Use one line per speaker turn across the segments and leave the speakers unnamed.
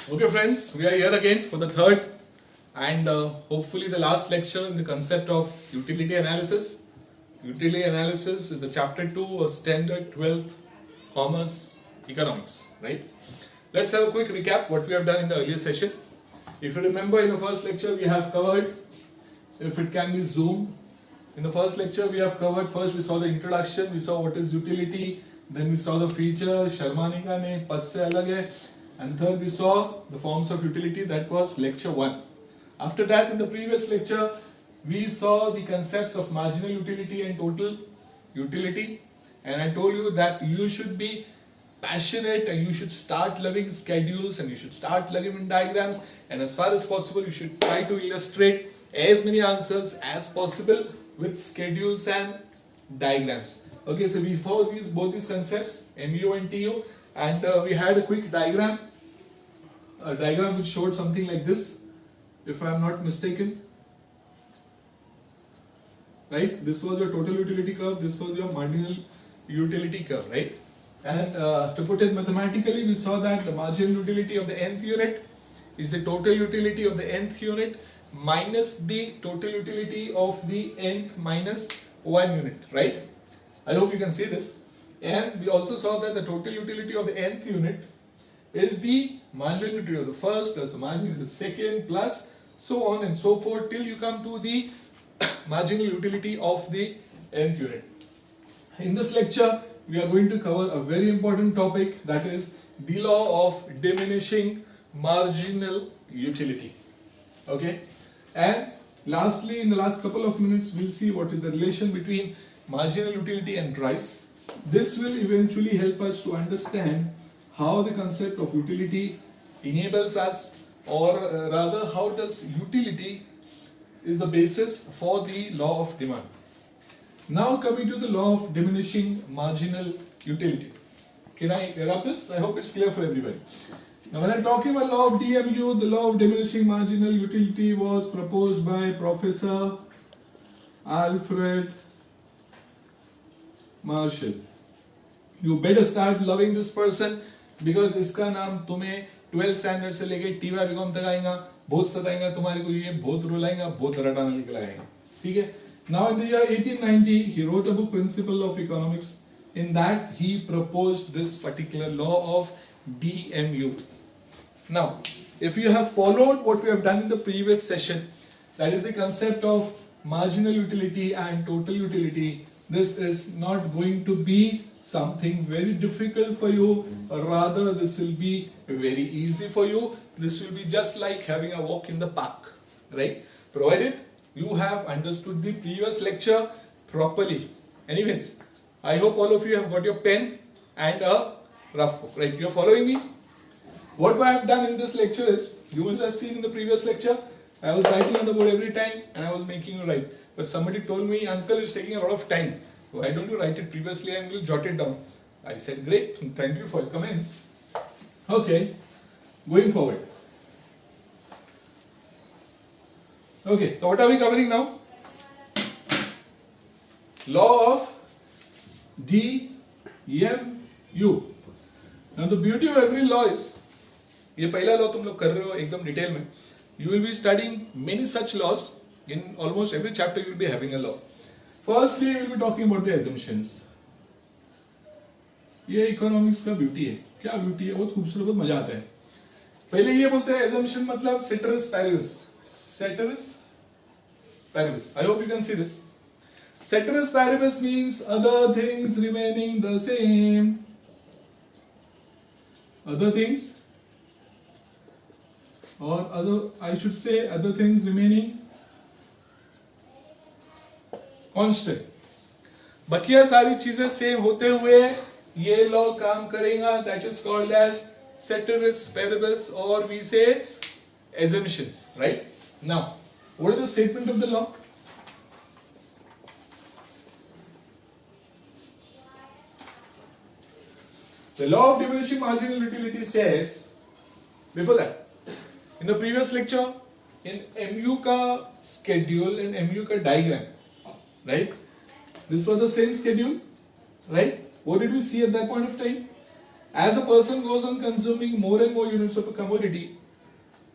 Okay friends, we are here again for the third and hopefully the last lecture in the concept of utility analysis. Utility analysis is the chapter 2 of standard 12th commerce economics, right? Let's have a quick recap what we have done in the earlier session. If you remember, in the first lecture we have covered, if it can be zoomed, in the first lecture we have covered, first we saw the introduction, we saw what is utility, then we saw the feature, Sharmanika ne pas se alag hai, and third we saw the forms of utility. That was lecture 1. After that, in the previous lecture we saw the concepts of marginal utility and total utility, and I told you that you should be passionate and you should start loving schedules and you should start loving diagrams, and as far as possible you should try to illustrate as many answers as possible with schedules and diagrams. Okay, so we followed both these concepts, MU and TU, and we had a quick diagram, which showed something like this, if I am not mistaken. Right, this was your total utility curve, this was your marginal utility curve, right? And to put it mathematically, we saw that the marginal utility of the nth unit is the total utility of the nth unit minus the total utility of the nth minus 1 unit, right? I hope you can see this. And we also saw that the total utility of the nth unit is the marginal utility of the first plus the marginal utility of the second plus so on and so forth till you come to the marginal utility of the nth unit. In this lecture, we are going to cover a very important topic, that is the law of diminishing marginal utility. Okay, and lastly, in the last couple of minutes, we'll see what is the relation between marginal utility and price. This will eventually help us to understand how the concept of utility enables us, or rather how does utility is the basis for the law of demand. Now coming to the law of diminishing marginal utility. Can I wrap this? I hope it's clear for everybody. Now when I'm talking about law of DMU, the law of diminishing marginal utility was proposed by Professor Alfred Marshall. You better start loving this person because इसका नाम तुम्हें 12th standard से लेके TY BCom तक आएगा, बहुत सताएगा तुम्हारे को, ये बहुत रुलाएगा, बहुत रटाना निकल आएगा, ठीक है? Now in the year 1890, he wrote a book, Principle of Economics. In that he proposed this particular law of DMU. Now, if you have followed what we have done in the previous session, that is the concept of marginal utility and total utility, this is not going to be something very difficult for you, or rather this will be very easy for you. This will be just like having a walk in the park, right? Provided you have understood the previous lecture properly. Anyways, I hope all of you have got your pen and a rough book, right? You are following me? What I have done in this lecture is, you must have seen in the previous lecture, I was writing on the board every time and I was making you write. But somebody told me, uncle, it's taking a lot of time. Why don't you write it previously and we'll jot it down? I said, great, thank you for your comments. Okay, going forward. Okay, so what are we covering now? Law of DMU. Now the beauty of every law is, ये पहला law तुम लोग कर रहे हो एकदम detail में. You will be studying many such laws. In almost every chapter you will be having a law. Firstly, we will be talking about the assumptions. ये इकोनॉमिक्स का ब्यूटी है. क्या ब्यूटी है? बहुत खूबसूरत, बहुत मजा आता है. पहले ये बोलते हैं assumption मतलब ceteris paribus. Ceteris paribus. I hope you can see this. Ceteris paribus means other things remaining the same. Other things, or I should say other things remaining constant. बाकिया सारी चीजें सेम होते हुए ये लॉ काम करेगा. That is called as ceteris paribus, or we say assumptions, right? Now, what is the statement of the law? The law of diminishing marginal utility says, before that, in the previous lecture, in MU का schedule and MU का diagram, right? This was the same schedule, right? What did we see at that point of time? as a person goes on consuming more and more units of a commodity,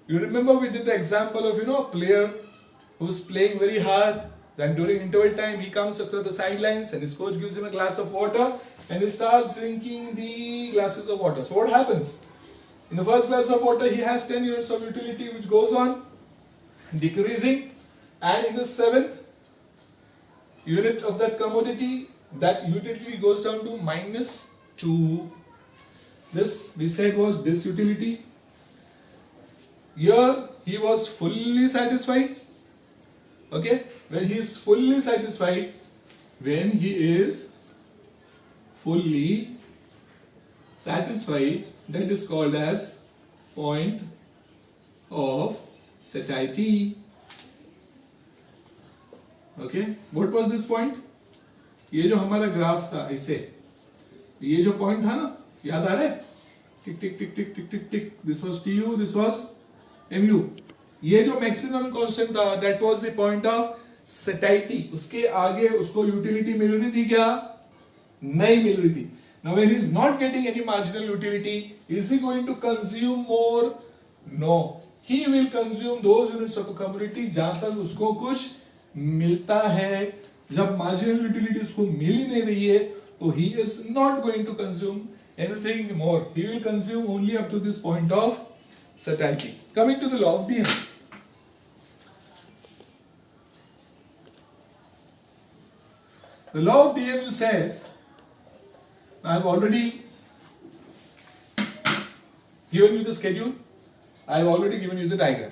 you remember we did the example of a player who's playing very hard. Then during interval time, he comes across the sidelines and his coach gives him a glass of water and he starts drinking the glasses of water. So what happens? In the first glass of water, he has 10 units of utility which goes on decreasing, and in the 7th unit of that commodity, that utility goes down to -2. This we said was disutility. Here he was fully satisfied. Okay, when he is fully satisfied, when he is fully satisfied, that is called as point of satiety. Okay, what was this point? ये जो हमारा graph था, इसे ये जो point था ना, याद आ रहा है? Tick tick tick tick tick tick tick, this was TU, this was MU. ये जो मैक्सिमम कांस्टेंट था, that was the point of satisfaction. उसके आगे उसको यूटिलिटी मिल रही थी क्या? नहीं मिल रही थी. Now when he is not getting any marginal utility, is he going to consume more? No. He will consume those units of a commodity जहां तक उसको कुछ मिलता है. जब marginal utility उसको मिल ही नहीं रही है, तो he is not going to consume anything more. He will consume only up to this point of satiety. Coming to the law of DM. The law of DM says, I have already given you the schedule. I have already given you the diagram.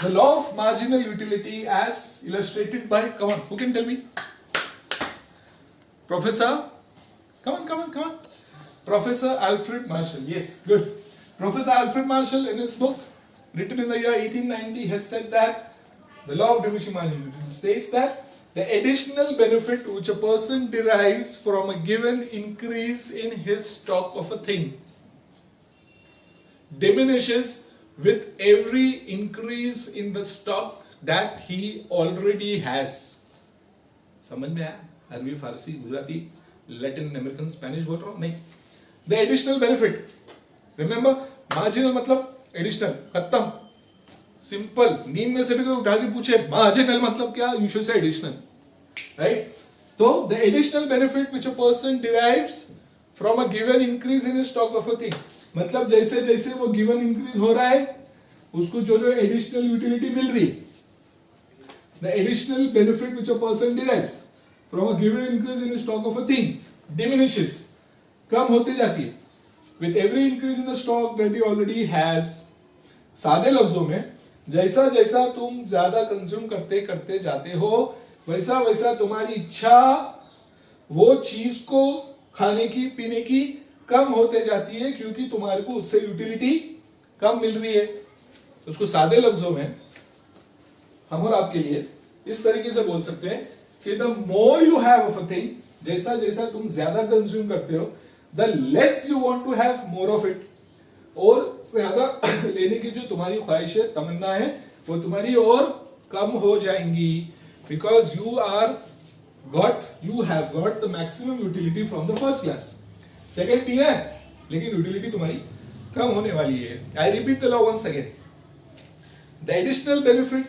The law of marginal utility as illustrated by, come on, who can tell me? Professor? Come on. Professor Alfred Marshall. Yes, good. Professor Alfred Marshall, in his book written in the year 1890, has said that the law of diminishing marginal utility states that the additional benefit which a person derives from a given increase in his stock of a thing diminishes with every increase in the stock that he already has. समझ में आया? अरबी, फारसी, Gujarati, Latin American, Spanish बोल रहा हूं? नहीं. The additional benefit. Remember, marginal मतलब additional, खत्म. सिंपल. नींद में से भी कोई उठा के पूछे marginal मतलब क्या? You should say additional. Right? So the additional benefit which a person derives from a given increase in his stock of a thing. मतलब जैसे जैसे वो given increase हो रहा है, उसको जो जो additional utility मिल रही है, the additional benefit which a person derives from a given increase in his stock of a thing diminishes, कम होती जाती है with every increase in the stock that he already has. सादे लफ्जों में, जैसा जैसा तुम ज्यादा कंज्यूम करते करते जाते हो, वैसा वैसा तुम्हारी इच्छा वो चीज को खाने की पीने की कम होते जाती है, क्योंकि तुम्हारे को उससे यूटिलिटी कम मिल रही है. उसको सादे लफ्जों में हम और आपके लिए इस तरीके से बोल सकते हैं कि the more you have of a thing, जैसा जैसा तुम ज्यादा कंज्यूम करते हो, the less you want to have more of it. और ज्यादा लेने की जो तुम्हारी ख्वाहिश है, तमन्ना है, वो तुम्हारी और कम हो जाएंगी, because you have got the maximum utility from the first class. Second भी है, लेकिन utility तुम्हारी कम होने वाली है. I repeat the law once again. The additional benefit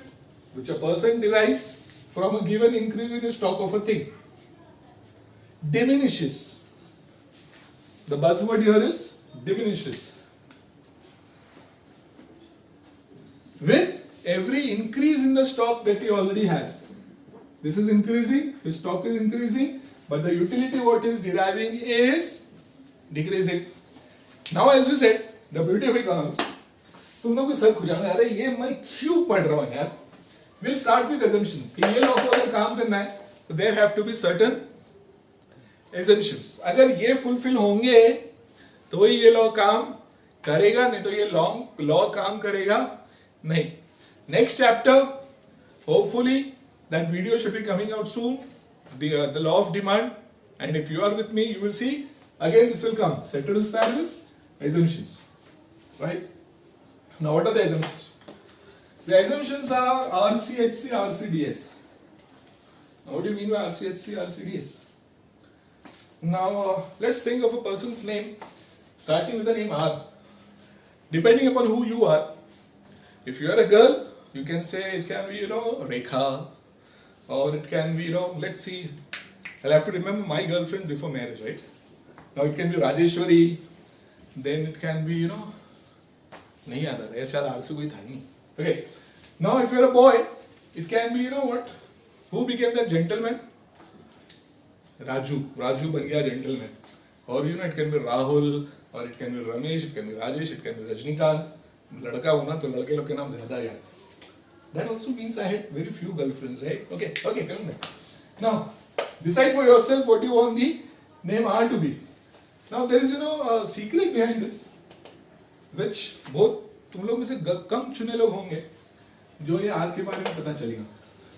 which a person derives from a given increase in the stock of a thing diminishes. The buzzword here is diminishes with every increase in the stock that he already has. This is increasing, his stock is increasing, but the utility what is deriving is decreasing. Now as we said, the beauty of economics, तुम लोग भी sir खुजाना, अरे ये मैं क्यों पढ़ रहा हूँ यार. We'll start with assumptions. कि ये लोग को अगर काम करना है, तो there have to be certain assumptions. अगर ये fulfill होंगे, तो ही ये लॉ काम करेगा, नहीं तो ये लॉ काम करेगा नहीं. Next chapter, hopefully that video should be coming out soon. The law of demand, and if you are with me, you will see again this will come. Ceteris paribus, assumptions. Right? Now what are the assumptions? The assumptions are RCHC, RCDS. Now what do you mean by RCHC, RCDS? Now let's think of a person's name. starting with the name R. Depending upon who you are, if you are a girl, you can say it can be, Rekha, or it can be, let's see, I'll have to remember my girlfriend before marriage, right? Now it can be Rajeshwari, then it can be, nahi yaad aa raha, shayad R se koi tha nahi. Okay, now if you're a boy, it can be, what? Who became that gentleman? Raju ban gaya gentleman. Or it can be Rahul, or it can be Ramesh, it can be Rajesh, it can be Rajnikant. लड़का होना तो लड़के लोग के नाम ज्यादा यार. That also means I had very few girlfriends, right? Okay, coming back. Now, decide for yourself what you want the name R to be. Now there is a secret behind this, which बहुत तुम लोग में से कम चुने लोग होंगे जो ये R के बारे में पता चलेगा.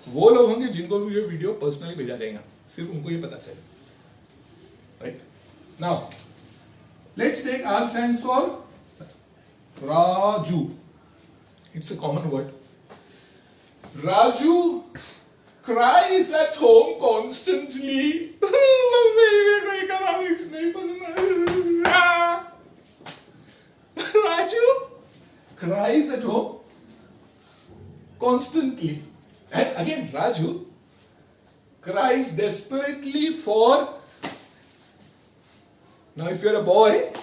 वो लोग होंगे जिनको भी ये वीडियो पर्सनली भेजा जाएगा, सिर्फ उनको ये पता चलेगा. Right? Now, let's take R stands for Raju. It's a common word. Raju cries at home constantly. Raju cries at home constantly. And again, Raju cries desperately for. Now, if you're a boy,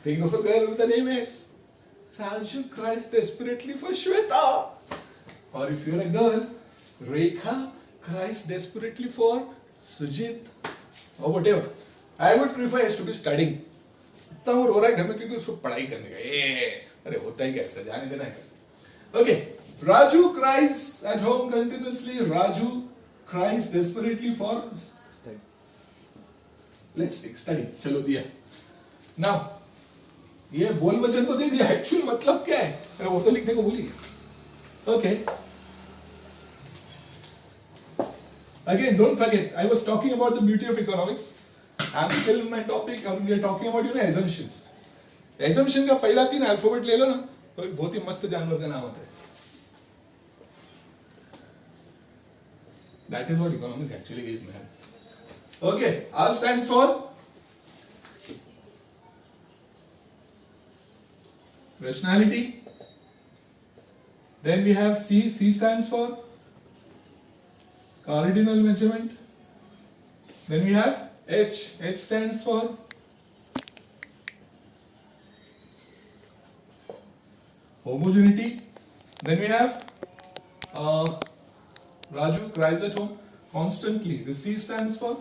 think of a girl with the name S. Raju cries desperately for Shweta. Or if you're a girl, Rekha cries desperately for Sujit. Or whatever. I would prefer S to be studying. इतना वो रो रहा है घर में क्योंकि उसको पढ़ाई करने का. अरे होता ही क्या ऐसा, जाने देना है. Okay. Raju cries at home continuously. Raju cries desperately for study. Let's take study. चलो दिया. Now, ये बोल वचन तो दे दिया, एक्चुअल मतलब क्या है? अरे वो तो लिखने को भूल गया. Okay. Again, don't forget, I was talking about the beauty of economics. I'm still in my topic. We are talking about assumptions. Assumption का पहला 3 अल्फाबेट ले लो ना, तो एक बहुत ही मस्त जानवर का नाम होता है. That is what economics actually is, man. Okay, R stands for rationality. Then we have C. C stands for cardinal measurement. Then we have H. H stands for homogeneity. Then we have Raju cries at home constantly. The C stands for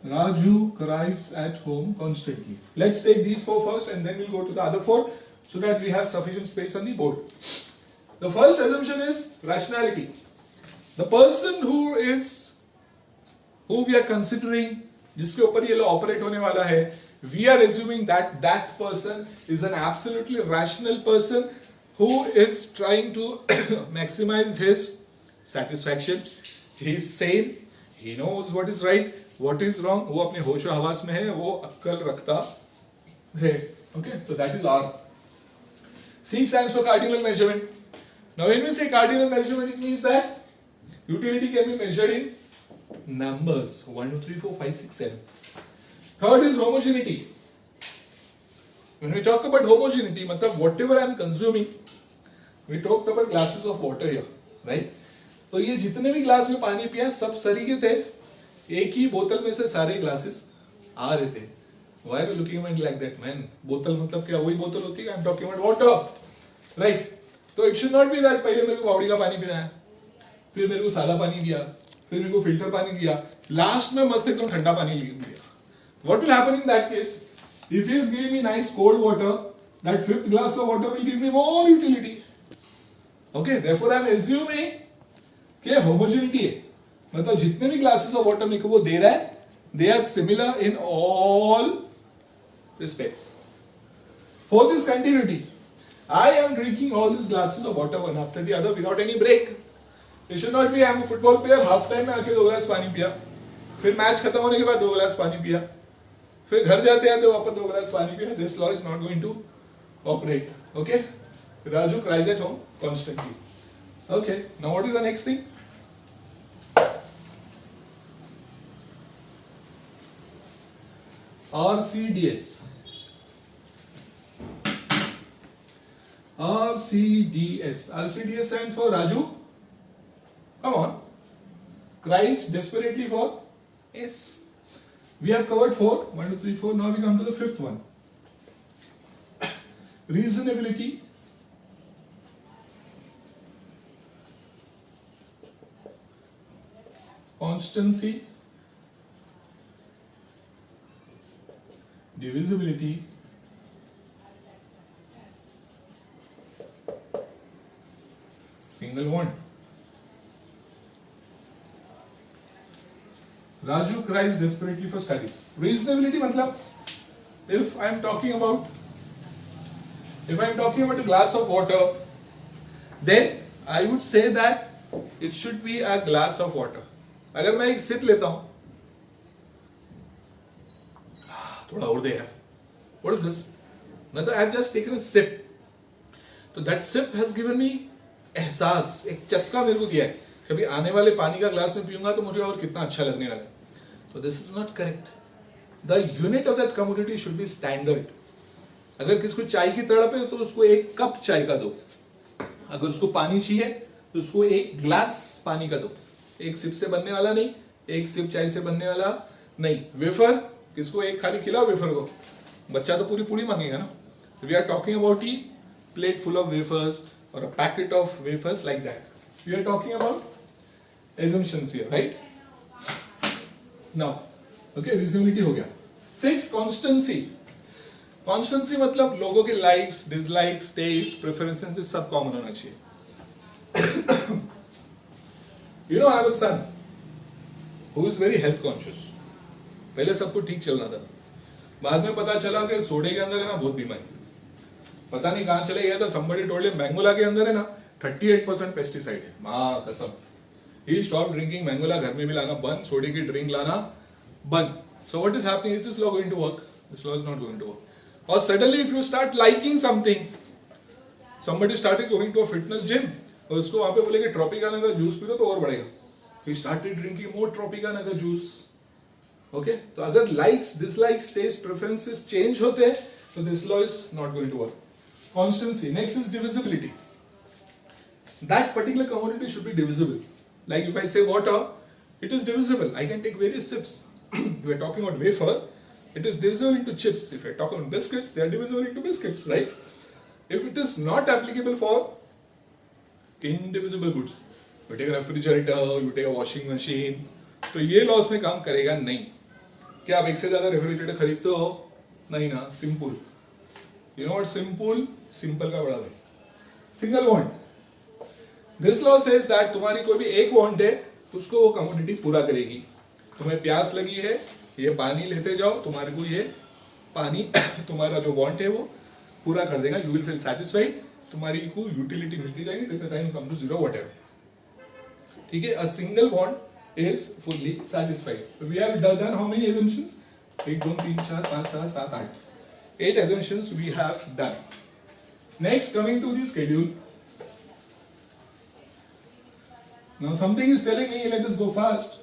Raju cries at home constantly. Let's take these 4 first and then we'll go to the other 4 so that we have sufficient space on the board. The first assumption is rationality. The person who we are considering, जिसके ऊपर ये law operate होने वाला है, we are assuming that that person is an absolutely rational person who is trying to maximize his satisfaction. He is sane. He knows what is right, what is wrong. वो अपने होशो हवास में है, वो अक्कल रखता है. Okay, so that is R. C stands for cardinal measurement. Now, when we say cardinal measurement, it means that utility can be measured in numbers 1, 2, 3, 4, 5, 6, 7. Third is homogeneity. When we talk about homogeneity, मतलब whatever I am consuming, we talked about glasses of water here, right? तो ये जितने भी glass में पानी पिया सब सरीखे थे, एक ही बोतल में से सारे ग्लासेस आ रहे थे. Why are you looking at me like that, man? बोतल मतलब क्या वही बोतल होती है? I'm talking about water, right? तो it should not be that पहले मेरे को बावड़ी का पानी पीना है, फिर मेरे को सादा पानी दिया, फिर मेरे को फिल्टर पानी दिया, लास्ट में मस्त एकदम ठंडा पानी दिया. What will happen in that case? If he is giving me nice cold water, that 5th glass of water will give me more utility. Okay, therefore I am assuming कि homogeneity है, मतलब जितने भी glasses of water मेरे को वो दे रहा है, they are similar in all respects. Fourth is continuity. I am drinking all these glasses of water one after the other without any break. It should not be I am a football player, half time में आके 2 glass पानी पिया, फिर match खत्म होने के बाद 2 glass पानी पिया, फिर घर जाते हैं तो वापस 2 ग्लास पानी पिया. This law is not going to operate. Okay? Raju cries at home constantly. Okay. Now what is the next thing? RCDS. RCDS. RCDS stands for Raju. Come on. Cries desperately for S. We have covered 4. 1, 2, 3, 4. Now we come to the fifth one. Reasonability. Constancy. Divisibility. Single bond. Raju cries desperately for studies. Reasonability matlab, if I am talking about a glass of water, then I would say that it should be a glass of water. अगर मैं एक SIP लेता हूं, थोड़ा और दे यार. What is this? मतलब I have just taken a sip. तो that sip has given me एहसास, एक चस्का मेरे को दिया है. कभी आने वाले पानी का ग्लास में पीऊंगा तो मुझे और कितना अच्छा लगने वाला है. तो this is not correct. The unit of that commodity should be standard. अगर किसको चाय की तड़प है तो उसको एक कप चाय का दो. अगर उसको पानी चाहिए तो उसको एक ग्लास पानी का दो. एक सिप से बनने वाला नहीं, एक सिप चाय से बनने वाला नहीं. वेफर किसको एक खाली खिलाओ वेफर को, बच्चा तो पूरी पूरी मांगेगा ना. वी आर टॉकिंग अबाउट ही plate full of wafers or a packet of wafers like that. We are talking about assumptions here, right? Now, okay, reasonability हो गया. 6, constancy. Constancy मतलब लोगों के likes, dislikes, taste, preferences सब common होना चाहिए. You know, I have a son who is very health conscious. पहले सब कुछ ठीक चल रहा था. बाद में पता चला कि सोडे के अंदर है ना बहुत बीमारी. पता नहीं कहां चले गया था. somebody told him मैंगोला के अंदर है ना 38% पेस्टिसाइड है. मां कसम. he stopped drinking मैंगोला. घर में भी लाना बंद, सोडे की ड्रिंक लाना बंद. so what is happening? Is this law going to work? This law is not going to work. Or suddenly if you start liking something, somebody started going to a fitness gym और उसको वहां पे बोले कि Tropicana का juice P low तो और बढ़ेगा. he started drinking more Tropicana का जूस. okay, तो अगर likes, dislikes, taste, preferences change होते हैं तो this law is not going to work. Constancy. Next is divisibility. That particular commodity should be divisible. Like if I say water, it is divisible. I can take various sips. If we are talking about wafer, it is divisible into chips. If we are talking about biscuits, they are divisible into biscuits, right? If it is not applicable for indivisible goods, you take a refrigerator, you take a washing machine, तो ये loss में काम करेगा नहीं. क्या आप एक से ज्यादा रेफ्रिजरेटर खरीदते हो? नहीं ना. Simple. You know what simple? Simple का बड़ा भाई. Single bond. This law says that तुम्हारी कोई भी एक बॉन्ड है उसको वो कमोडिटी पूरा करेगी. तुम्हें प्यास लगी है, ये पानी लेते जाओ, तुम्हारे को ये पानी तुम्हारा जो बॉन्ड है वो पूरा कर देगा. You will feel satisfied. तुम्हारी को यूटिलिटी मिलती जाएगी till the time come to zero whatever. ठीक है. A single bond is fully satisfied. We have done how many assumptions? 1 2 3 4 5 6 7 8. 8 assumptions we have done. Next, coming to the schedule. Now something is telling me let us go fast.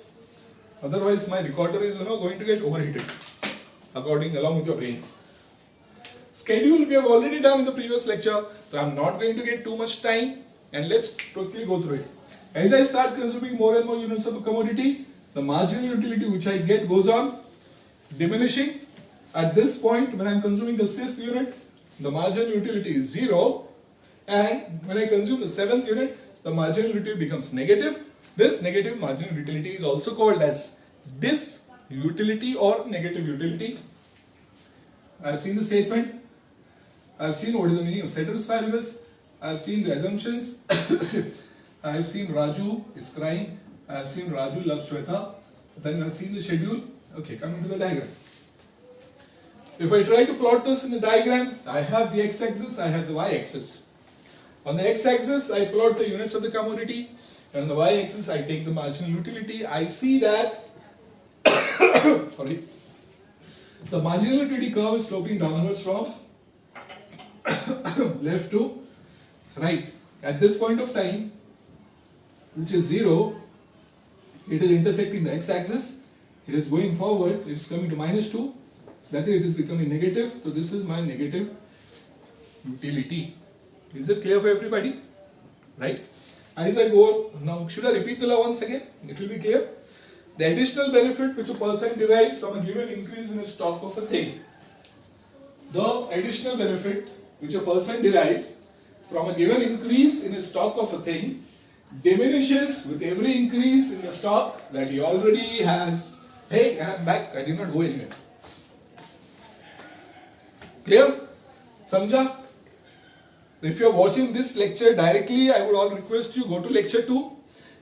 Otherwise my recorder is going to get overheated according along with your brains. Schedule we have already done in the previous lecture, so I am not going to get too much time and let's quickly go through it. As I start consuming more and more units of a commodity, the marginal utility which I get goes on diminishing. At this point, when I am consuming the 6th unit, the marginal utility is 0, and when I consume the 7th unit, the marginal utility becomes negative. This negative marginal utility is also called as disutility or negative utility. I have seen the statement. I have seen what is the meaning of ceteris paribus. I have seen the assumptions. I have seen Raju is crying. I have seen Raju loves Shweta. Then I have seen the schedule. Okay, coming to the diagram. If I try to plot this in the diagram, I have the x-axis, I have the y-axis. On the x-axis, I plot the units of the commodity, and on the y-axis, I take the marginal utility. I see that sorry, the marginal utility curve is sloping downwards from left to right. At this point of time, which is 0, it is intersecting the x-axis. It is going forward. It is coming to -2. that is, it is becoming negative. So this is my negative utility. Is it clear for everybody? Right? As I go now, should I repeat the law once again? It will be clear. The additional benefit which a person derives from a given increase in the stock of a thing. The additional benefit which a person derives from a given increase in the stock of a thing diminishes with every increase in the stock that he already has. Hey, I am back. I did not go anywhere. Clear? Samjha? If you are watching this lecture directly, I would all request you go to lecture 2.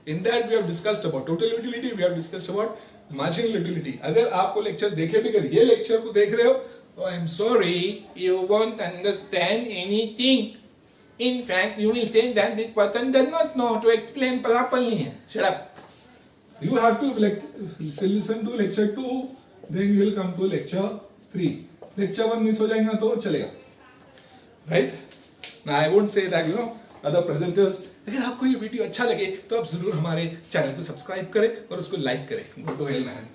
In that we have discussed about total utility, we have discussed about marginal utility. अगर आपको lecture देखे बगैर ये lecture को देख रहे हो, तो I am sorry, you won't understand anything. In fact, you will say that this person does not know to explain properly. Shut up. You have to listen to lecture 2, then you will come to lecture 3. Lecture 1 miss हो जाएगा तो चलेगा. Right? Now I won't say that, other presenters. अगर आपको ये video अच्छा लगे तो आप जरूर हमारे चैनल को सब्सक्राइब करें और उसको लाइक करें. Go to hell man.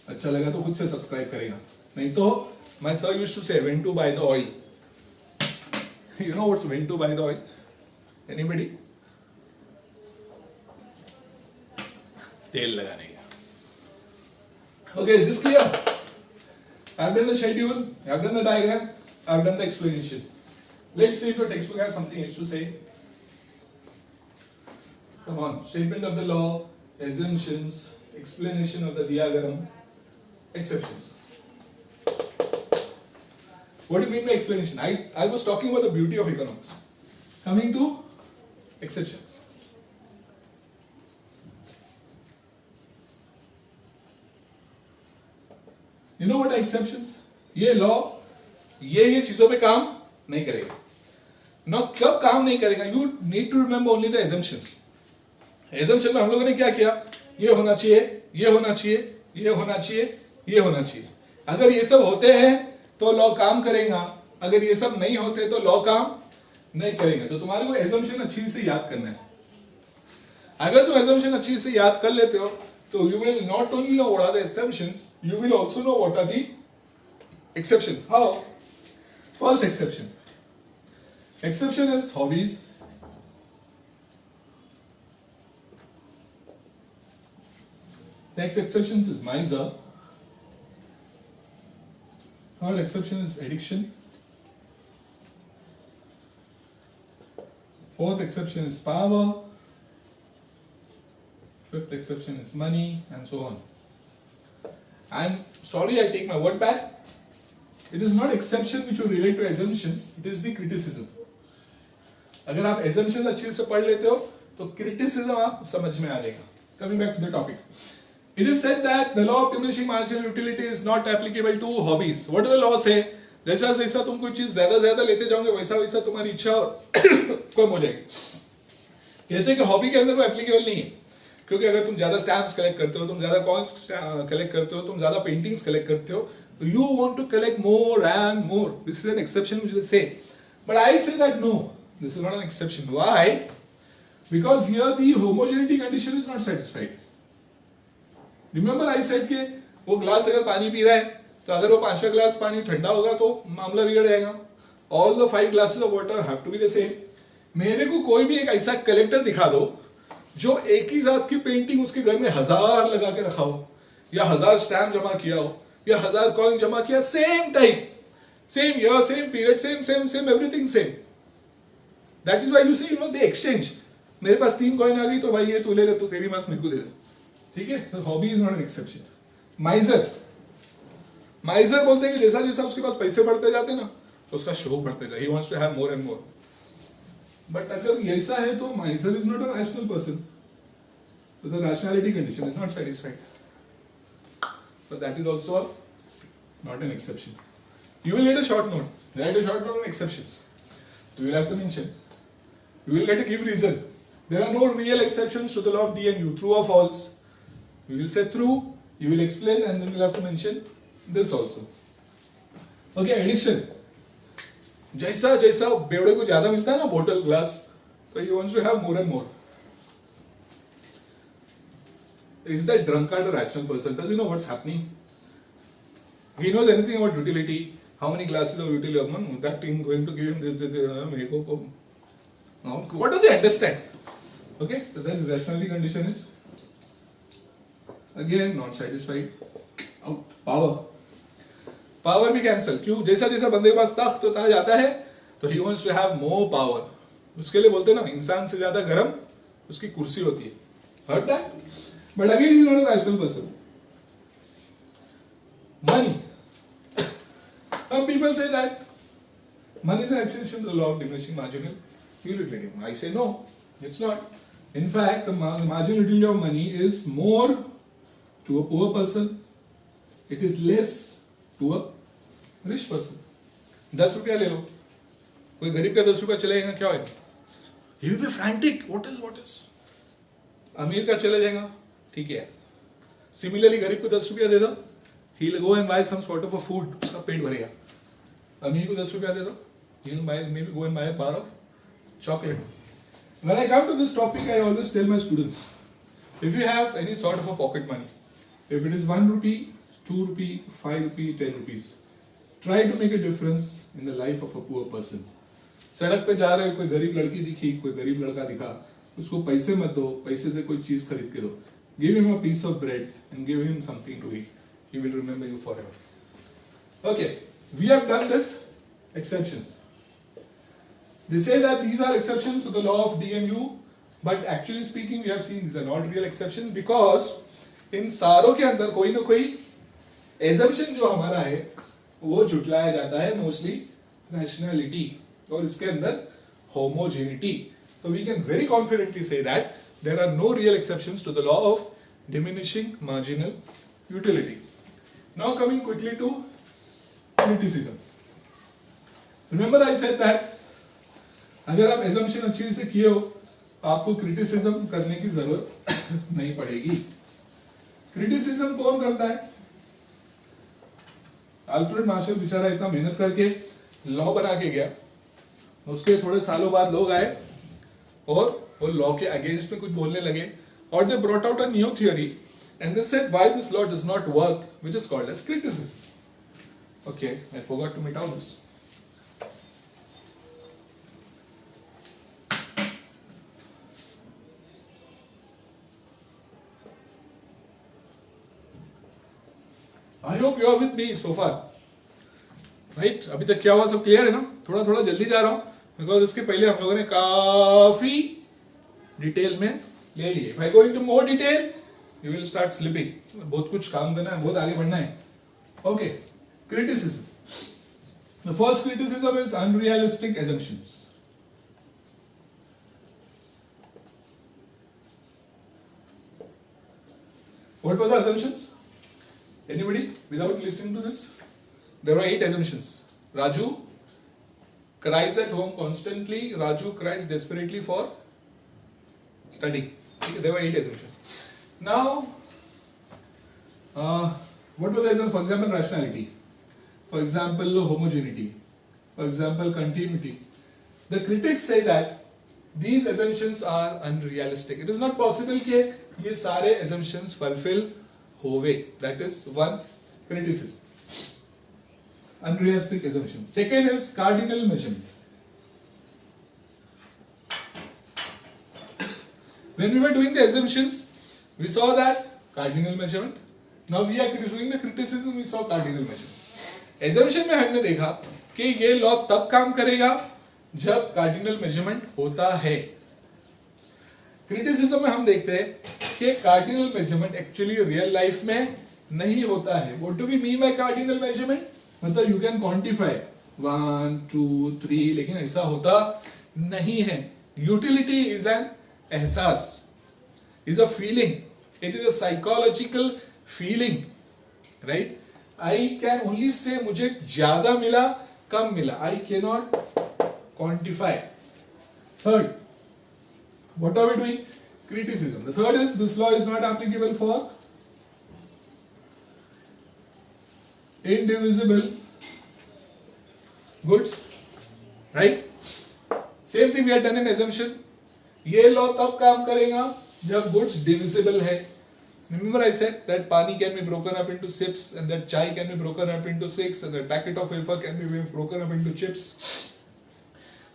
अच्छा लगा तो खुद से सब्सक्राइब करेगा. नहीं तो my sir used to say when to buy the oil. You know what's when to buy the oil? Anybody? तेल लगाने का. Okay, is this clear? I've done the schedule, I've done the diagram, I've done the explanation. Let's see if your textbook has something else to say. Come on, statement of the law, assumptions, explanation of the diagram, exceptions. What do you mean by explanation? I was talking about the beauty of economics. Coming to exceptions. You know what are exceptions? ये law, ये चीजों पे काम नहीं करेगा. Now कब काम नहीं करेगा? You need to remember only the assumptions. Assumption में हम लोगों ने क्या किया? ये होना चाहिए, ये होना चाहिए, ये होना चाहिए, ये होना चाहिए. अगर ये सब होते हैं तो लॉ काम करेगा. अगर ये सब नहीं होते तो लॉ काम नहीं करेगा. तो तुम्हारे को assumption अच्छी से याद करना है. अगर तुम assumption अच्छी से याद कर लेते हो तो you will not only know what are the assumptions, you will also know what are the exceptions. How? First exception. Exception is hobbies. Next exception is miser. Third exception is addiction. Fourth exception is power. Fifth exception is money, and so on. I'm sorry, I take my word back. It is not exception which will relate to assumptions, it is the criticism. अगर आप assumptions अच्छे से पढ़ लेते हो तो criticism आप समझ में आ जाएगा. Coming back to the topic. It is said that the law of diminishing marginal utility is not applicable to hobbies. What does the law say? जैसा जैसा तुम कोई चीज ज्यादा लेते जाओगे वैसा वैसा तुम्हारी इच्छा कम हो जाएगी. कहते हैं कि हॉबी के अंदर वो एप्लीकेबल नहीं है, क्योंकि अगर तुम ज्यादा स्टैम्प्स कलेक्ट करते हो, तुम ज्यादा कॉइन्स कलेक्ट करते हो, तुम ज्यादा पेंटिंग्स कलेक्ट करते हो, तो you want to collect more and more. This is an exception which will say. But I say that no, this is not an exception. Why? Because here the homogeneity condition is not satisfied. Remember I said कि वो glass अगर पानी P रहा है तो अगर वो 5वां ग्लास पानी ठंडा होगा तो मामला बिगड़ जाएगा. All the 5 glasses of water have to be the same. मेरे को कोई भी एक ऐसा कलेक्टर दिखा दो जो एक ही जात की पेंटिंग उसके घर में 1000 लगा के रखा हो, या 1000 स्टैम्प जमा किया हो, या 1000 कॉइन जमा किया, same type, same year, same period, same everything same. That is why you see they exchange. मेरे पास 3 कॉइन आ गई तो भाई ये तू ले ले, तू तेरी पास मेरे को दे दे. ठीक है. Hobby is not an exception. माइजर बोलते हैं कि जैसा जैसा उसके पास पैसे बढ़ते जाते ना तो उसका शौक बढ़ते जाए. He wants to have more and more. But अगर ऐसा है तो miser is not a rational person. So the rationality condition is not satisfied. So that is also not an exception. You will get a short note. Write a short note on exceptions. You will have to mention. You will get to give reason. There are no real exceptions to the law of D and U. True or false? You will say true. You will explain, and then you will have to mention this also. Okay, addiction. जैसा जैसा बेवड़े को ज्यादा मिलता है ना बोतल glass, तो he wants to have more and more. Is that drunkard a rational person? Does he know what's happening? he knows anything about utility, how many classes of utility, that thing going to give him this, no. What does he understand? Okay, so that's rationality condition is again not satisfied. Out. Power भी cancel. क्यों? जैसा जैसा बंदे के पास तख्त होता जाता है तो he wants to have more power. उसके लिए बोलते हैं ना, इंसान से ज्यादा गरम उसकी कुर्सी होती है. Heard that? But again he is not a rational person. Money. Some people say that money is an exception to the law of diminishing marginal utility. I say no, it's not. In fact, the marginal utility of money is more to a poor person. It is less to a rich person. 10 रुपया ले लो, कोई गरीब का 10 रुपया चले जाएगा, क्या होगा? He will be frantic. What is? अमीर का चले जाएगा, ठीक है. Similarly, गरीब को 10 रुपया दे दो, he will go and buy some sort of a food, उसका पेट भरेगा. अमीर को 10 रुपया दे दो, he will maybe go and buy a bar of chocolate. When I come to this topic, I always tell my students, if you have any sort of a pocket money, if it is 1 rupee, 2 rupee, 5 rupee, 10 rupees, try to make a difference in the life of a poor person. सड़क पे जा रहे हो, कोई गरीब लड़की दिखी, कोई गरीब लड़का दिखा, उसको पैसे मत दो, पैसे से कोई चीज खरीद के दो. Give him a piece of bread and give him something to eat. He will remember you forever. Okay, we have done this exceptions. They say that these are exceptions to the law of DMU, but actually speaking, we have seen these are not real exceptions because इन सारों के अंदर कोई ना कोई assumption जो हमारा है वो झुटलाया जाता है, mostly rationality और इसके अंदर homogeneity. So we can very confidently say that there are no real exceptions to the law of diminishing marginal utility. Now coming quickly to criticism. Remember I said that अगर आप assumption अच्छी से किए हो आपको criticism करने की जरूरत नहीं पड़ेगी. Criticism कौन करता है? अल्फ्रेड मार्शल बेचारा इतना मेहनत करके लॉ बना के गया, उसके थोड़े सालों बाद लोग आए और वो लॉ के अगेंस्ट में कुछ बोलने लगे और they brought out a new theory and they said why this law does not work, which is called as criticism. Okay, I forgot to मिटाओ this. I hope you are with me so far. Right? अभी तक क्या हुआ सब clear है ना? थोड़ा थोड़ा जल्दी जा रहा हूं बिकॉज इसके पहले हम लोगों ने काफी डिटेल में ले लिए. If I go into more detail, you will start slipping. बहुत कुछ काम करना है, बहुत आगे बढ़ना है. Okay, criticism. The first criticism is unrealistic assumptions. What were the assumptions? Anybody? Without listening to this? There were 8 assumptions. Raju cries at home constantly. Raju cries desperately for studying. There were 8 assumptions. Now, what were the assumptions? For example, rationality. For example, homogeneity. For example, continuity. The critics say that these assumptions are unrealistic. It is not possible कि ये सारे assumptions fulfill होवे. That is one criticism. Unrealistic assumption. Second is cardinal measurement. When we were doing the assumptions, we saw that cardinal measurement. Now we are doing the criticism, we saw cardinal measurement. Assumption में हमने देखा कि ये law तब काम करेगा जब cardinal measurement होता है. क्रिटिसिज्म में हम देखते हैं कि cardinal measurement actually real life में नहीं होता है. What do we mean by cardinal measurement? मतलब यू कैन क्वांटिफाई 1 2 3, लेकिन ऐसा होता नहीं है. यूटिलिटी इज एन एहसास, is a feeling, it is a psychological feeling, right? I can only say मुझे ज्यादा मिला कम मिला, I can not quantify. Third, what are we doing? Criticism. The third is this law is not applicable for indivisible goods, right? Same thing we have done in assumption. ये law तब काम करेगा जब गुड्स डिविजिबल है. Remember I said that pani can be broken up into sips, and that chai can be broken up into 6, and that packet of wafer can be broken up into chips.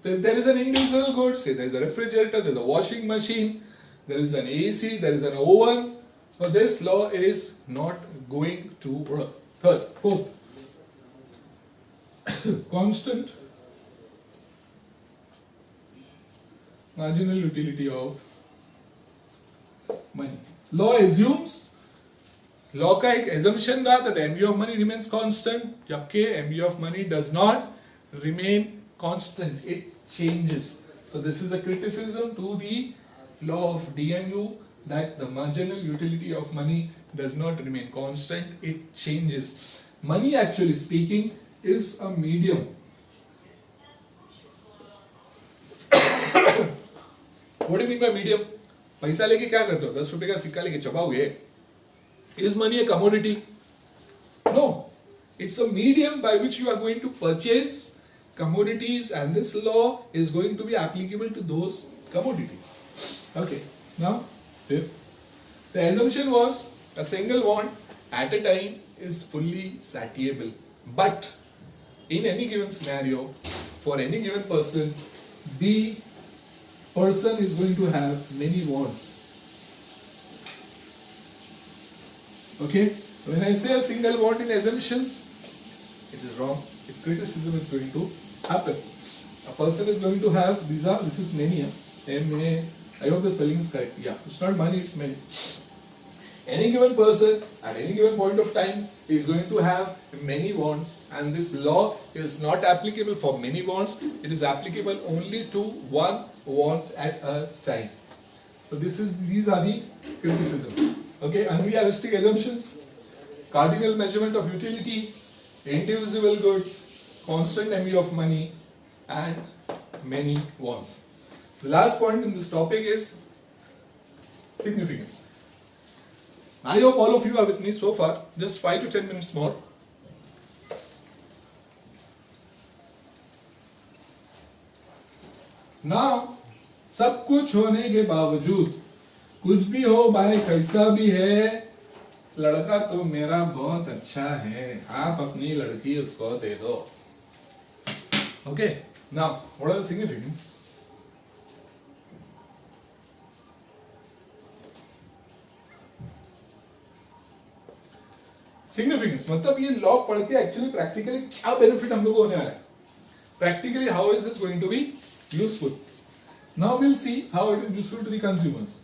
So if there is an individual good, say there is a refrigerator, there is a washing machine, there is an AC, there is an oven, so this law is not going to work. Third, fourth, constant marginal utility of money. Law assumes, law का एक assumption था that MU of money remains constant, जबकि MU of money does not remain constant, it changes. So this is a criticism to the law of DMU, that the marginal utility of money does not remain constant, it changes. Money, actually speaking, is a medium. What do you mean by medium? पैसा लेके क्या करते हो? 10 रुपए का सिक्का लेके चबाओगे? Is money a commodity? No. It's a medium by which you are going to purchase commodities, and this law is going to be applicable to those commodities. Okay. Now, fifth. The assumption was a single want at a time is fully satiable. But in any given scenario, for any given person, the person is going to have many wants. Okay? When I say a single want in assumptions, it is wrong. If criticism is going to happen. A person is going to have, this is many. M-A, I hope the spelling is correct. Yeah, it's not money, it's many. Any given person at any given point of time is going to have many wants, and this law is not applicable for many wants. It is applicable only to one want at a time. So these are the criticism. Okay, unrealistic assumptions, cardinal measurement of utility, indivisible goods, constant MU of money, and many wants. The last point in this topic is significance. I hope all of you are with me so far. Just 5 to 10 minutes more. Now, सब कुछ होने के बावजूद, कुछ भी हो भाई, कैसा भी है, लड़का तो मेरा बहुत अच्छा है, आप अपनी लड़की उसको दे दो. Okay, now what are the significance? Significance मतलब ये लॉ पढ़ के एक्चुअली प्रैक्टिकली क्या बेनिफिट हम लोग को होने वाला है. Practically, how is this going to be useful? Now we'll see how it is useful to the consumers.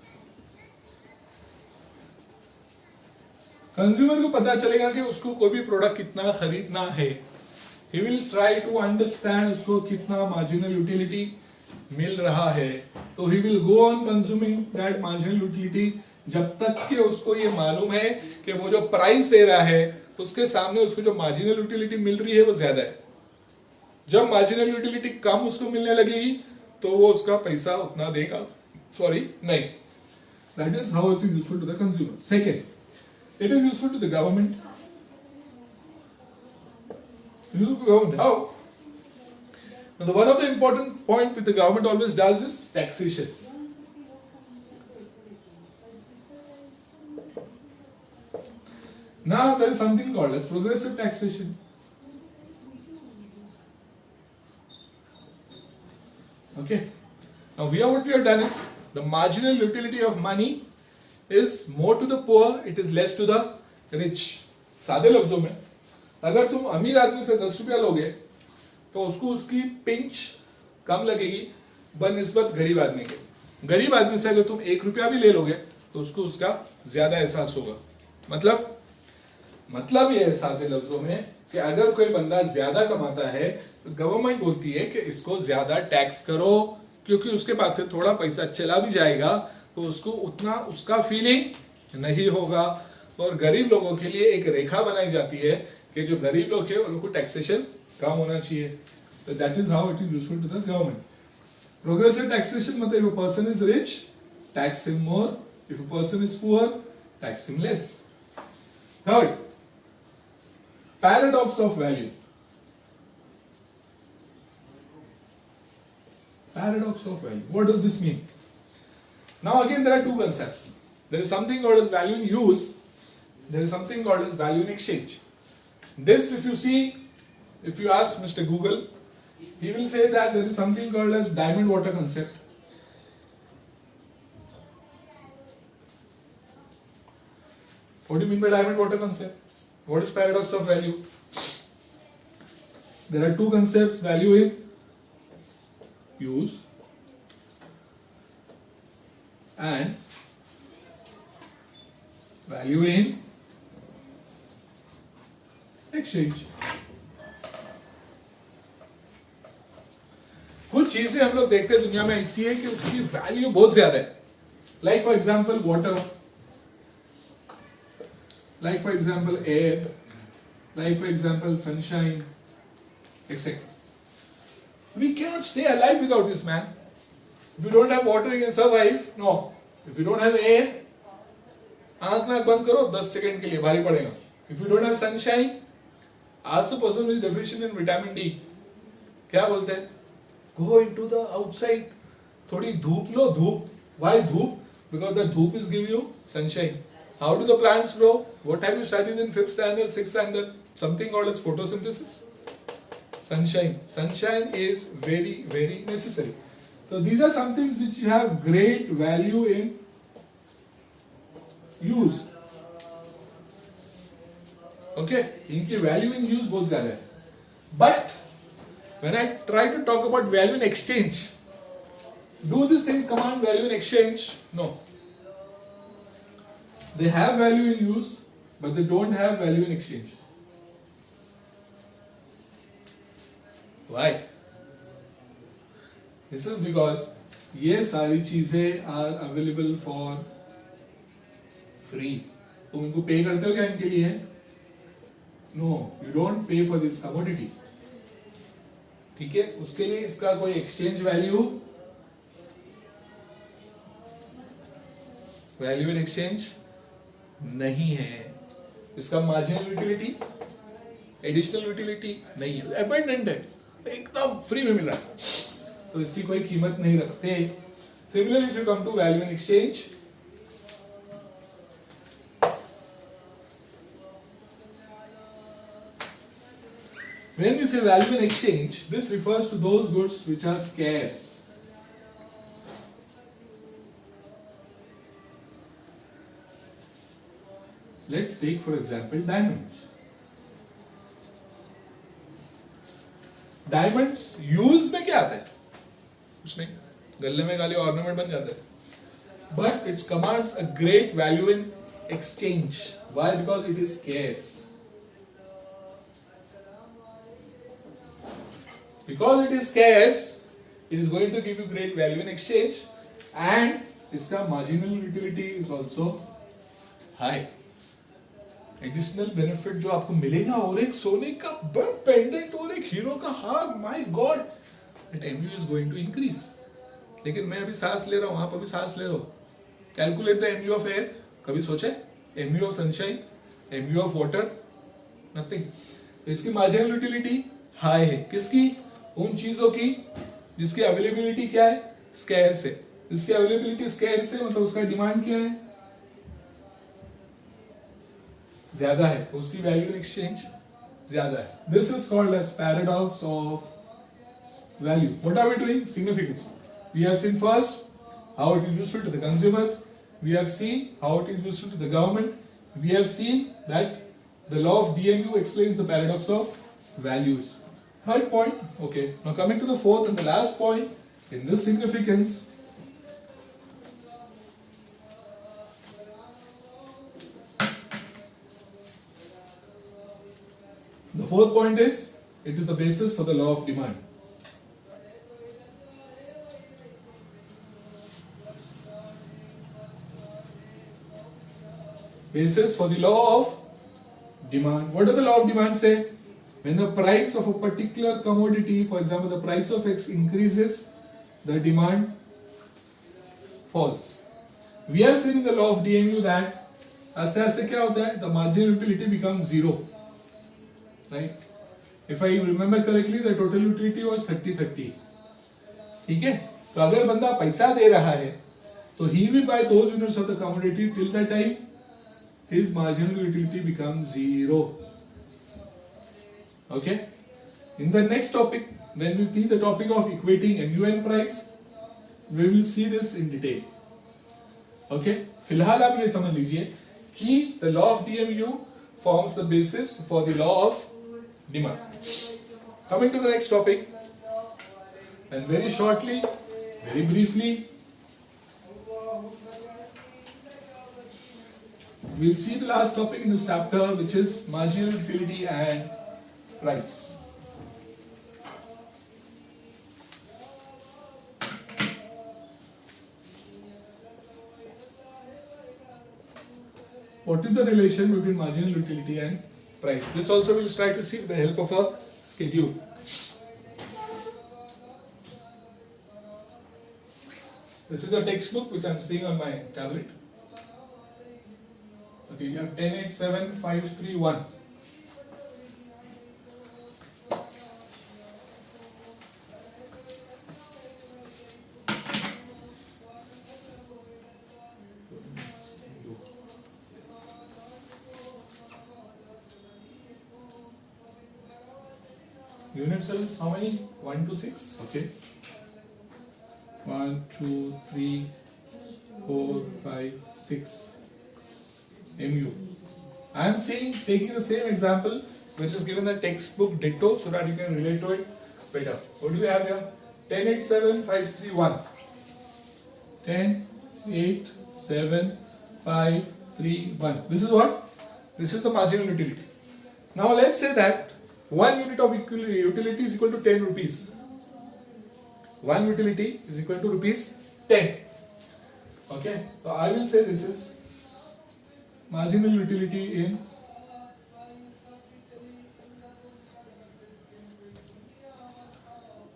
Consumer को पता चलेगा कि उसको कोई भी प्रोडक्ट कितना खरीदना है. He will try to understand उसको कितना marginal utility मिल रहा है. तो he will go on consuming that marginal utility जब तक कि उसको ये मालूम है कि वो जो प्राइस दे रहा है उसके सामने उसको जो मार्जिनल यूटिलिटी मिल रही है वो ज्यादा है. जब मार्जिनल यूटिलिटी कम उसको मिलने लगेगी तो वो उसका पैसा उतना देगा नहीं. That is how it is useful to the consumer. Second, it is useful to the government. How? Now, one of the important point which the government always does is taxation. Now there is something called as progressive taxation. Okay. Now what we have done is the marginal utility of money is more to the poor, it is less to the rich. सादे लफ्जों में अगर तुम अमीर आदमी से 10 रुपया लोगे तो उसको उसकी पिंच कम लगेगी बनिस्बत गरीब आदमी के. गरीब आदमी से अगर तुम 1 रुपया भी ले लोगे तो उसको उसका ज्यादा एहसास होगा. मतलब ये है सादे लफ्जों में कि अगर कोई बंदा ज्यादा कमाता है तो गवर्नमेंट बोलती है कि इसको ज्यादा टैक्स करो, क्योंकि उसके पास से थोड़ा पैसा चला भी जाएगा तो उसको उतना उसका फीलिंग नहीं होगा. और गरीब लोगों के लिए एक रेखा बनाई जाती है कि जो गरीब लोग हैं उनको टैक्सेशन कम होना चाहिए. तो that is how it is useful to the government. Progressive taxation मतलब if a person is rich, tax him more, if a person is poor, tax him less. Third, paradox of value. Paradox of value. What does this mean? Now again there are two concepts. There is something called as value in use. There is something called as value in exchange. This, if you see, if you ask Mr. Google, he will say that there is something called as diamond water concept. What do you mean by diamond water concept? What is paradox of value? There are two concepts: value in use and value in exchange. कुछ चीजें हम लोग देखते हैं दुनिया में ऐसी है कि उसकी वैल्यू बहुत ज्यादा है. Like for example water, like for example air, like for example sunshine, etc. We cannot stay alive without this, man. If you don't have water, you can survive. No. If you don't have air, आंख नाक बंद करो 10 second के लिए, भारी पड़ेगा. If you don't have sunshine, ask a person who is deficient in vitamin D. क्या बोलते हैं? Go into the outside. थोड़ी धूप लो, धूप. Why धूप? Because the धूप is giving you sunshine. How do the plants grow? What have you studied in 5th standard, 6th standard? Something called as photosynthesis. Sunshine. Sunshine is very, very necessary. So these are some things which you have great value in use. Okay? इनकी value in use बहुत ज़्यादा है. But when I try to talk about value in exchange, do these things command value in exchange? No. They have value in use, but they don't have value in exchange. Why? This is because ये सारी चीजें are available for free. तुम इनको पे करते हो क्या इनके लिए? No, you don't pay for this commodity. ठीक है? उसके लिए इसका कोई exchange value in exchange नहीं है. इसका मार्जिनल यूटिलिटी, एडिशनल यूटिलिटी नहीं है, अबंडेंट है, एकदम फ्री में मिल रहा है, तो इसकी कोई कीमत नहीं रखते. Similarly if you come to value in exchange, when we say value in exchange, this refers to those goods which are scarce. Let's take for example diamonds. Diamonds use में क्या आता है? कुछ नहीं, गले में गाली ऑर्नामेंट बन जाता है. But it commands a great value in exchange. Why? Because it is scarce. Because it is scarce, it is going to give you great value in exchange, and इसका marginal utility is also high. Additional benefit जो आपको मिलेगा, और एक सोने का pendant और एक हीरो का हार, my god, that MU is going to increase. लेकिन मैं अभी सांस ले रहा हूँ, आप अभी सांस ले रहे हो. Calculate the MU of air. कभी सोचे? MU of sunshine, MU of water, nothing. इसकी मार्जिनल यूटिलिटी हाई है. किसकी? उन चीजों की जिसकी अवेलेबिलिटी क्या है? स्कैर्स है. जिसकी अवेलेबिलिटी स्कैर्स है मतलब उसका डिमांड क्या है? ज्यादा है, तो उसकी वैल्यू इन एक्सचेंज ज्यादा है. This is called as paradox of value. What are we doing? Significance. We have seen first how it is useful to the consumers, we have seen how it is useful to the government, we have seen that the law of DMU explains the paradox of values. Third point, okay, now coming to the fourth and the last point in this significance. The fourth point is, it is the basis for the law of demand. Basis for the law of demand. What does the law of demand say? When the price of a particular commodity, for example, the price of X increases, the demand falls. We have seen in the law of DMU that आस्ते आस्ते क्या होता है? The marginal utility becomes zero. Right? If I remember correctly, the total utility was 30-30. ठीक है? तो अगर बंदा पैसा दे रहा है So he will buy those units of the commodity till the time his marginal utility becomes zero. Okay. In the next topic, when we see the topic of equating MU and price, we will see this in detail. Okay. फिलहाल आप ये समझ लीजिए कि the law of DMU forms the basis for the law of demand. Coming to the next topic, and very shortly, very briefly, we'll see the last topic in this chapter, which is marginal utility and price. What is the relation between marginal utility and price? This also we'll try to see with the help of a schedule. This is a textbook which I am seeing on my tablet. Okay, you have 1087-531. Unit cells, how many? 1 to 6. Okay. 1, 2, 3, 4, 5, 6. MU. I am taking the same example which is given in the textbook ditto so that you can relate to it better. What do we have here? 1087-531. 10, 8, 7, 5, 3, 1. This is what? This is the marginal utility. Now let's say that 1 unit of utility is equal to 10 rupees. 1 utility is equal to rupees 10. Okay, so I will say this is marginal utility in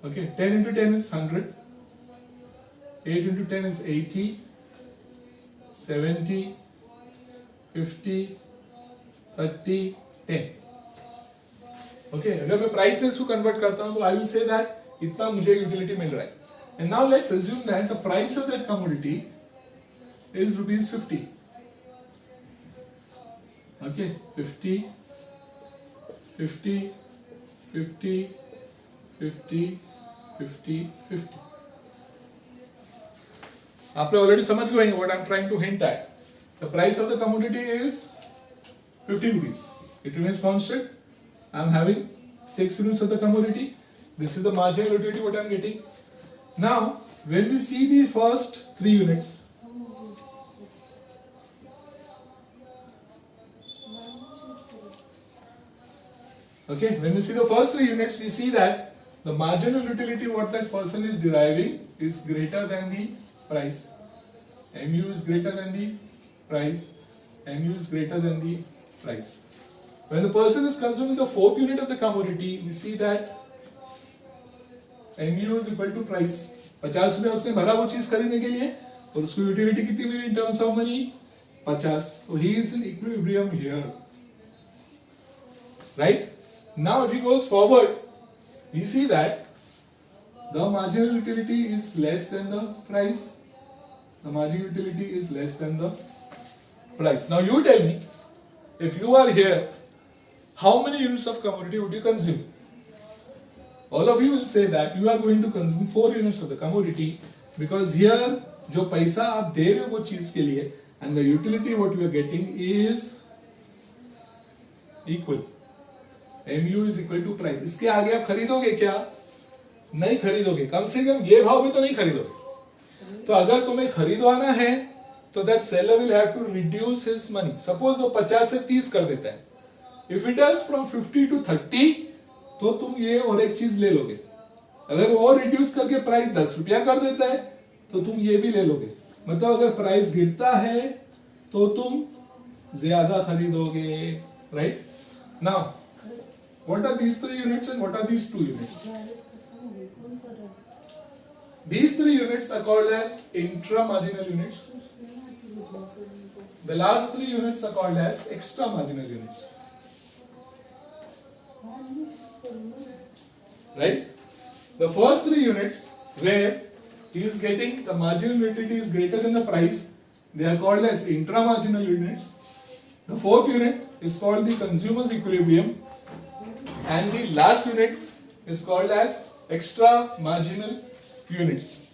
okay, 10 into 10 is 100, 8 into 10 is 80, 70, 50, 30, 10. Okay, अगर मैं price में इसको convert करता हूं तो I will say that इतना मुझे utility मिल रहा है. And now let's assume that the price of that commodity is rupees 50. Okay, 50, 50, 50, 50, 50, 50. आप लोग ऑलरेडी समझ गए हैं what I'm trying to hint at. The price of the commodity is 50 rupees. It remains constant. I'm having 6 units of the commodity. This is the marginal utility what I'm getting. Now, when we see the first 3 units, okay, when we see the first 3 units, we see that the marginal utility what that person is deriving is greater than the price. MU is greater than the price. MU is greater than the price. When the person is consuming the 4th unit of the commodity, we see that MU is equal to price. 50 रुपया उसने भरा वो चीज खरीदने के लिए और उसको यूटिलिटी कितनी मिली in terms of money? 50. So he is in equilibrium here. Right? Now if he goes forward, we see that the marginal utility is less than the price. The marginal utility is less than the price. Now you tell me, if you are here, how many units of commodity would you consume? All of you will say that you are going to consume 4 units of the commodity because here जो पैसा आप दे रहे हो वो चीज के लिए and the utility what you are getting is equal. MU is equal to price. इसके आगे आप खरीदोगे क्या? नहीं खरीदोगे. कम से कम ये भाव में तो नहीं खरीदोगे. तो अगर तुम्हें खरीदवाना है तो that seller will have to reduce his money. Suppose वो 50 से 30 कर देता है. If it does from 50 to 30, तो तुम ये और एक चीज ले लोगे. अगर वो और रिड्यूस करके प्राइस 10 रुपया कर देता है तो तुम ये भी ले लोगे. मतलब अगर प्राइस गिरता है तो तुम ज्यादा खरीदोगे. Right? Now what are these 3 units and what are these 2 units? These 3 units are called as intra-marginal units. The last 3 units are called as extra-marginal units. Right? The first 3 units where he is getting the marginal utility is greater than the price. They are called as intra-marginal units. The fourth unit is called the consumer's equilibrium, and the last unit is called as extra-marginal units.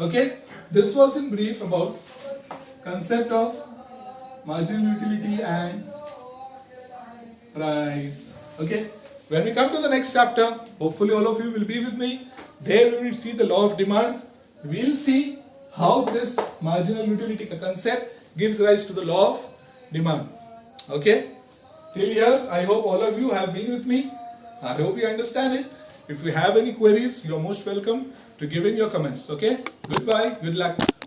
Okay, this was in brief about concept of marginal utility and price. Okay, when we come to the next chapter, hopefully all of you will be with me. There we will see the law of demand. We will see how this marginal utility concept gives rise to the law of demand. Okay, till here I hope all of you have been with me. I hope you understand it. If you have any queries, you are most welcome to give in your comments. Okay, goodbye, good luck.